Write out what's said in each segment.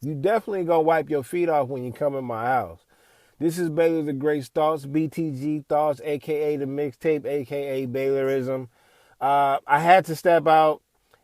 You definitely gonna wipe your feet off when you come in my house. This is Baylor the Great Thoughts, BTG Thoughts, aka the mixtape, aka Baylorism. I had to step out,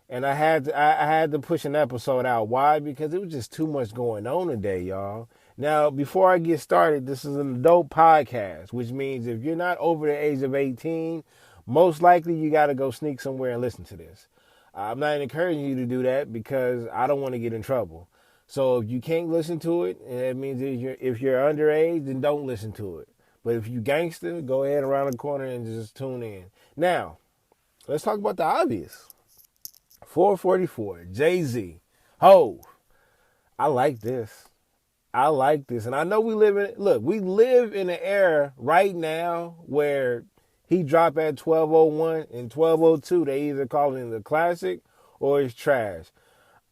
and I had to push an episode out. Why? Because it was just too much going on today, y'all. Now, before I get started, this is an adult podcast, which means if you're not over the age of 18, most likely you got to go sneak somewhere and listen to this. I'm not encouraging you to do that because I don't want to get in trouble. So if you can't listen to it, and that means if you're underage, then don't listen to it. But if you gangster, go ahead around the corner and just tune in. Now, let's talk about the obvious. 444, Jay-Z, Hove. I like this. I like this. And I know we live in an era right now where he dropped at 12:01 and 12:02. They either call it the classic or it's trash.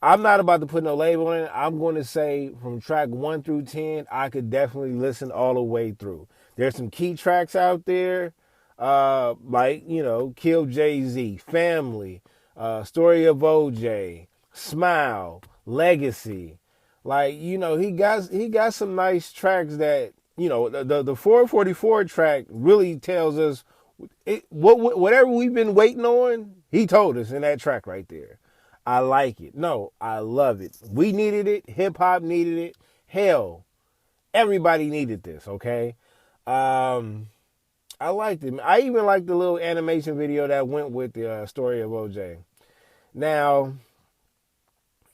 I'm not about to put no label on it. I'm going to say from track 1 through 10, I could definitely listen all the way through. There's some key tracks out there, like, Kill Jay-Z, Family, Story of OJ, Smile, Legacy. Like, he got some nice tracks that, the 444 track really tells us whatever we've been waiting on, he told us in that track right there. I like it. No, I love it. We needed it. Hip hop needed it. Hell, everybody needed this, okay? I liked it. I even liked the little animation video that went with the Story of OJ. Now,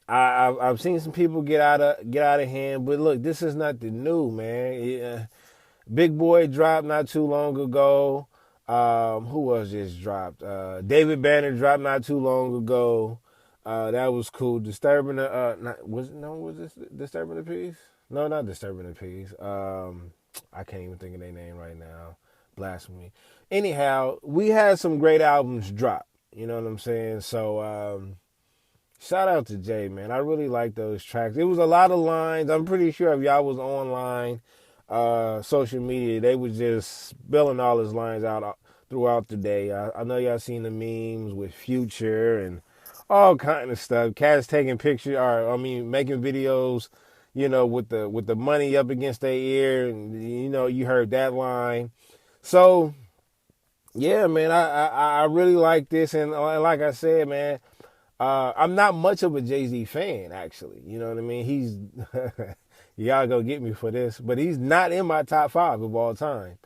I've seen some people get out of hand, but look, this is nothing new, man. Big Boy dropped not too long ago. Who was just dropped? David Banner dropped not too long ago. That was cool. Disturbing the was this Disturbing the Peace? No, not Disturbing the Peace. I can't even think of their name right now. Blasphemy. Anyhow, we had some great albums drop. You know what I'm saying? So shout out to Jay, man. I really like those tracks. It was a lot of lines. I'm pretty sure if y'all was online, social media, they was just spilling all his lines out throughout the day. I know y'all seen the memes with Future and all kind of stuff. Cats taking pictures, making videos, with the money up against their ear, and you heard that line. So, yeah, man, I really like this, and like I said, man, I'm not much of a Jay-Z fan, actually. You know what I mean? He's y'all go get me for this, but he's not in my top 5 of all time.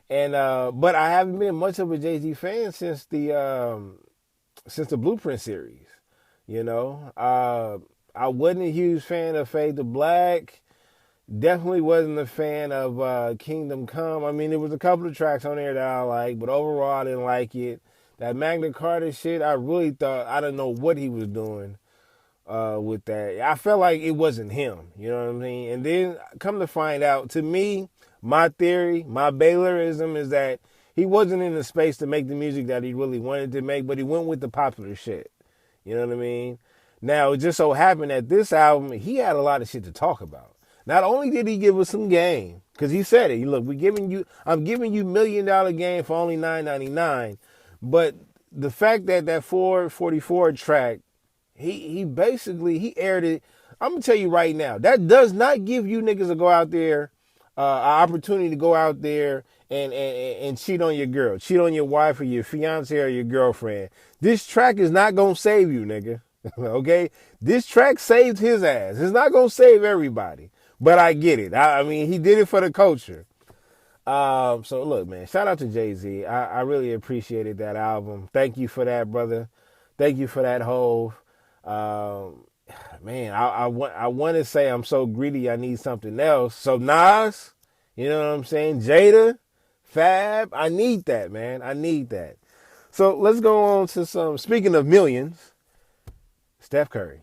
And but I haven't been much of a Jay-Z fan since the Blueprint series. I wasn't a huge fan of Fade to Black. Definitely wasn't a fan of Kingdom Come. I mean, there was a couple of tracks on there that I liked, but overall I didn't like it. That Magna Carta shit, I really thought, I don't know what he was doing with that. I felt like it wasn't him, you know what I mean? And then come to find out, to me, my theory, my Baylorism is that he wasn't in the space to make the music that he really wanted to make, but he went with the popular shit. You know what I mean? Now, it just so happened that this album, he had a lot of shit to talk about. Not only did he give us some game, because he said it, look, I'm giving you $1 million game for only $9.99, but the fact that 444 track, he basically aired it. I'm gonna tell you right now, that does not give you niggas to go out there, an opportunity to go out there and cheat on your girl, cheat on your wife or your fiance or your girlfriend. This track is not gonna save you, nigga. Okay, this track saved his ass. It's not gonna save everybody, but I get it. I mean, he did it for the culture. So look, man, shout out to Jay-Z. I really appreciated that album. Thank you for that, brother. Thank you for that, Hove. Man, I want to say I'm so greedy I need something else. So Nas, you know what I'm saying? Jada, Fab, I need that, man. I need that. So let's go on to speaking of millions, Steph Curry.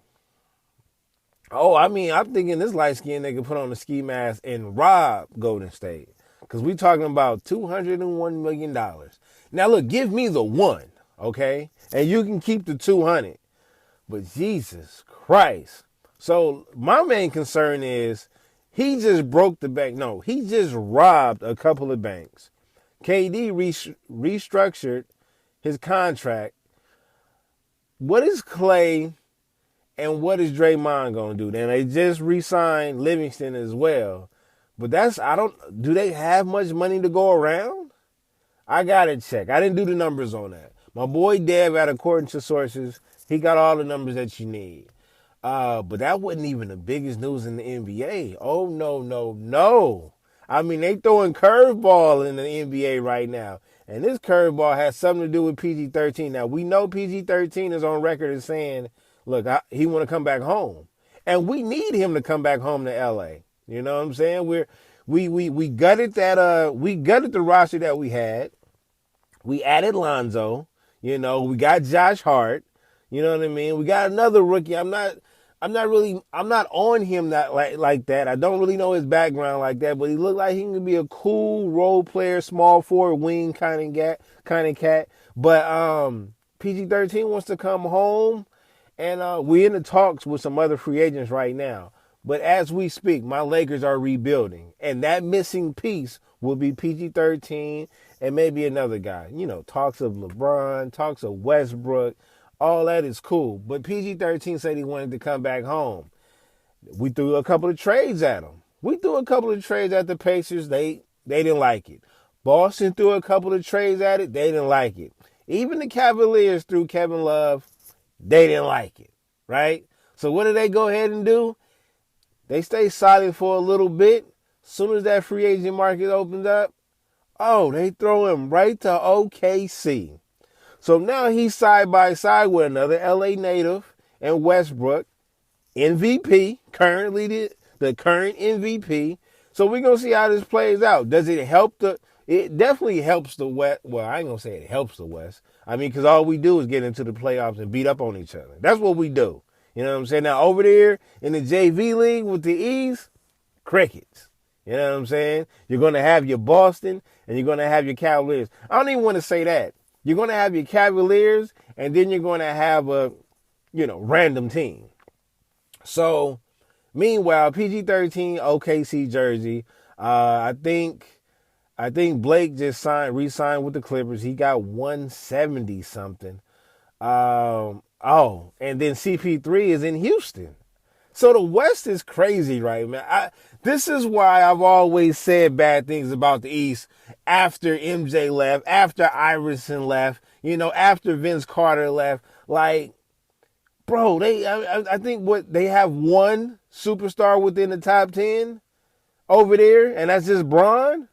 Oh, I mean, I'm thinking this light-skinned nigga put on the ski mask and rob Golden State. Because we talking about $201 million. Now, look, give me the one, okay? And you can keep the 200. But Jesus Christ. So my main concern is he just broke the bank. No, he just robbed a couple of banks. KD restructured his contract. What is Clay And what is Draymond going to do? Then they just re-signed Livingston as well. But do they have much money to go around? I got to check. I didn't do the numbers on that. My boy Dev, according to sources, he got all the numbers that you need. But that wasn't even the biggest news in the NBA. Oh, no, no, no. I mean, they throwing curveball in the NBA right now. And this curveball has something to do with PG-13. Now, we know PG-13 is on record as saying, look, he want to come back home. And we need him to come back home to LA. You know what I'm saying? We gutted the roster that we had. We added Lonzo. You know, we got Josh Hart. You know what I mean? We got another rookie. I'm not on him that like that. I don't really know his background like that, but he looked like he can be a cool role player, small forward wing kind of cat. But PG-13 wants to come home, and we're in the talks with some other free agents right now. But as we speak, my Lakers are rebuilding, and that missing piece will be PG-13 and maybe another guy. You know, talks of LeBron, talks of Westbrook. All that is cool. But PG-13 said he wanted to come back home. We threw a couple of trades at him. We threw a couple of trades at the Pacers. They didn't like it. Boston threw a couple of trades at it. They didn't like it. Even the Cavaliers threw Kevin Love. They didn't like it. Right? So what did they go ahead and do? They stay silent for a little bit. As soon as that free agent market opens up, they throw him right to OKC. So now he's side by side with another LA native and Westbrook, MVP, currently the current MVP. So we're going to see how this plays out. Does it help it definitely helps the West. Well, I ain't going to say it helps the West. I mean, because all we do is get into the playoffs and beat up on each other. That's what we do. You know what I'm saying? Now, over there in the JV league with the East, crickets. You know what I'm saying? You're going to have your Boston and you're going to have your Cavaliers. I don't even want to say that. You're going to have your Cavaliers, and then you're going to have a, random team. So, meanwhile, PG-13 OKC jersey. I think Blake just re-signed with the Clippers. He got 170 something. And then CP3 is in Houston. So the West is crazy right, man. This is why I've always said bad things about the East after MJ left, after Iverson left, after Vince Carter left. Like, bro, I think they have one superstar within the top 10 over there, and that's just Bron.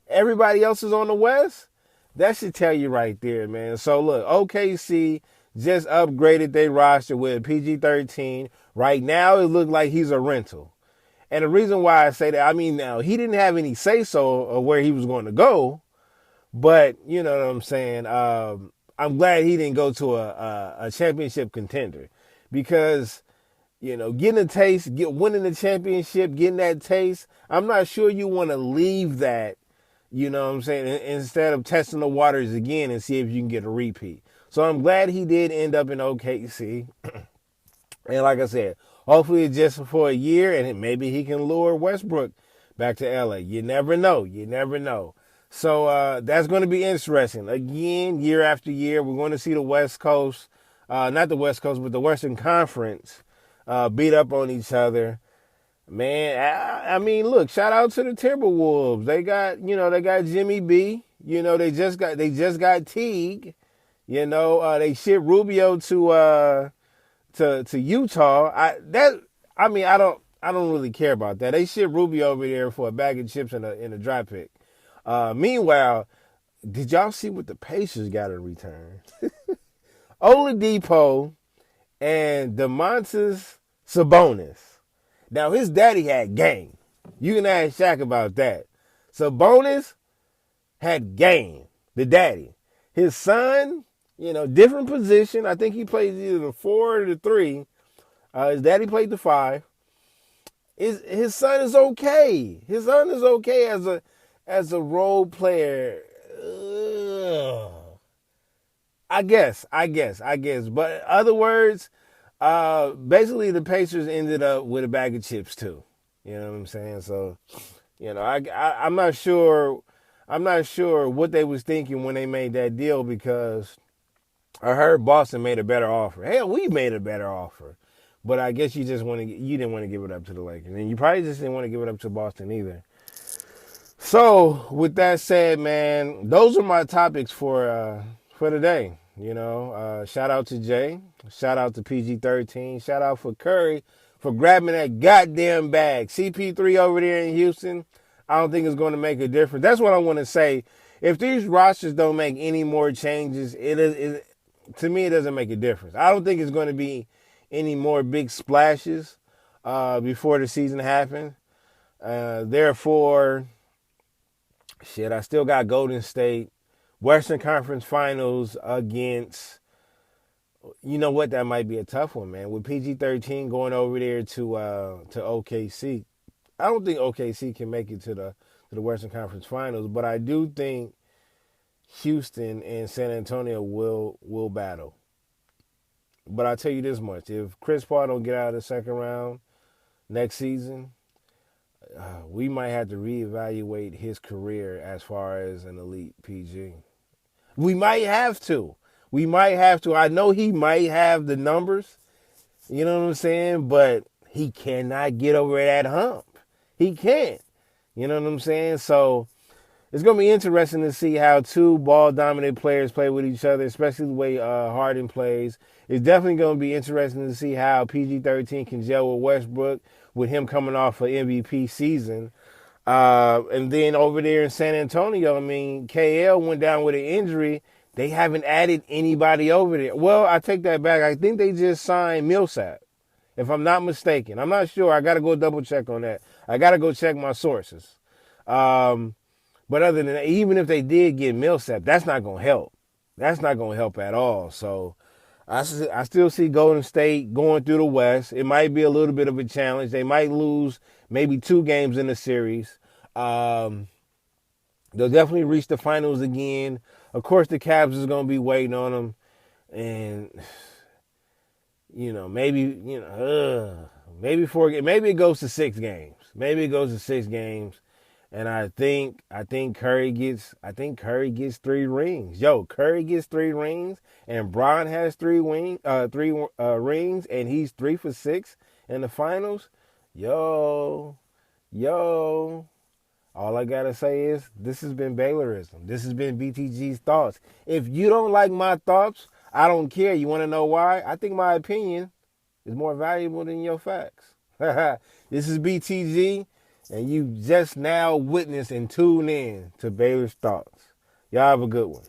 Everybody else is on the West. That should tell you right there, man. So look, OKC just upgraded their roster with PG-13. Right now, it looked like he's a rental. And the reason why I say that, I mean, now, he didn't have any say-so of where he was going to go. But, you know what I'm saying? I'm glad he didn't go to a championship contender. Because, getting a taste, winning the championship, getting that taste, I'm not sure you want to leave that, you know what I'm saying, instead of testing the waters again and see if you can get a repeat. So I'm glad he did end up in OKC. And like I said, hopefully it's just for a year and maybe he can lure Westbrook back to LA. You never know. You never know. So that's going to be interesting. Again, year after year, we're going to see the West Coast, not the West Coast, but the Western Conference beat up on each other. Man, I mean, look, shout out to the Timberwolves. They got Jimmy B. They just got Teague. They shipped Rubio to Utah. I don't really care about that. They shipped Rubio over there for a bag of chips in a dry pick. Meanwhile, did y'all see what the Pacers got in return? Oladipo and Domantas Sabonis. Now his daddy had game. You can ask Shaq about that. Sabonis had game. The daddy. His son, different position. I think he plays either the 4 or the 3. His daddy played the 5. His son is okay. His son is okay as a role player. I guess. But in other words, basically the Pacers ended up with a bag of chips too. You know what I'm saying? So, I'm not sure. I'm not sure what they was thinking when they made that deal, because I heard Boston made a better offer. Hell, we made a better offer. But I guess you didn't want to give it up to the Lakers, and you probably just didn't want to give it up to Boston either. So with that said, man, those are my topics for today. Shout out to Jay, shout out to PG-13, shout out for Curry for grabbing that goddamn bag. CP3 over there in Houston, I don't think it's going to make a difference. That's what I want to say. If these rosters don't make any more changes, to me, it doesn't make a difference. I don't think it's going to be any more big splashes before the season happens. Therefore, I still got Golden State. Western Conference Finals against, you know what, that might be a tough one, man. With PG-13 going over there to OKC. I don't think OKC can make it to the Western Conference Finals, but I do think Houston and San Antonio will battle. But I'll tell you this much. If Chris Paul don't get out of the second round next season, we might have to reevaluate his career as far as an elite PG. We might have to. I know he might have the numbers, you know what I'm saying? But he cannot get over that hump. He can't. You know what I'm saying? So it's going to be interesting to see how two ball-dominant players play with each other, especially the way Harden plays. It's definitely going to be interesting to see how PG-13 can gel with Westbrook, with him coming off an MVP season. And then over there in San Antonio, I mean, KL went down with an injury. They haven't added anybody over there. Well, I take that back. I think they just signed Millsap, if I'm not mistaken. I'm not sure. I got to go double check on that. I got to go check my sources. But other than that, even if they did get Millsap, that's not going to help. That's not going to help at all. So I still see Golden State going through the West. It might be a little bit of a challenge. They might lose maybe 2 games in the series. They'll definitely reach the finals again. Of course, the Cavs is going to be waiting on them. And, maybe it goes to 6 games. Maybe it goes to 6 games. And I think Curry gets 3 rings. Yo, Curry gets 3 rings, and Bron has 3 rings, and he's 3 for 6 in the finals. Yo. All I gotta say is this has been Baylorism. This has been BTG's Thoughts. If you don't like my thoughts, I don't care. You want to know why? I think my opinion is more valuable than your facts. This is BTG. And you just now witnessed and tuned in to Baylor's Thoughts. Y'all have a good one.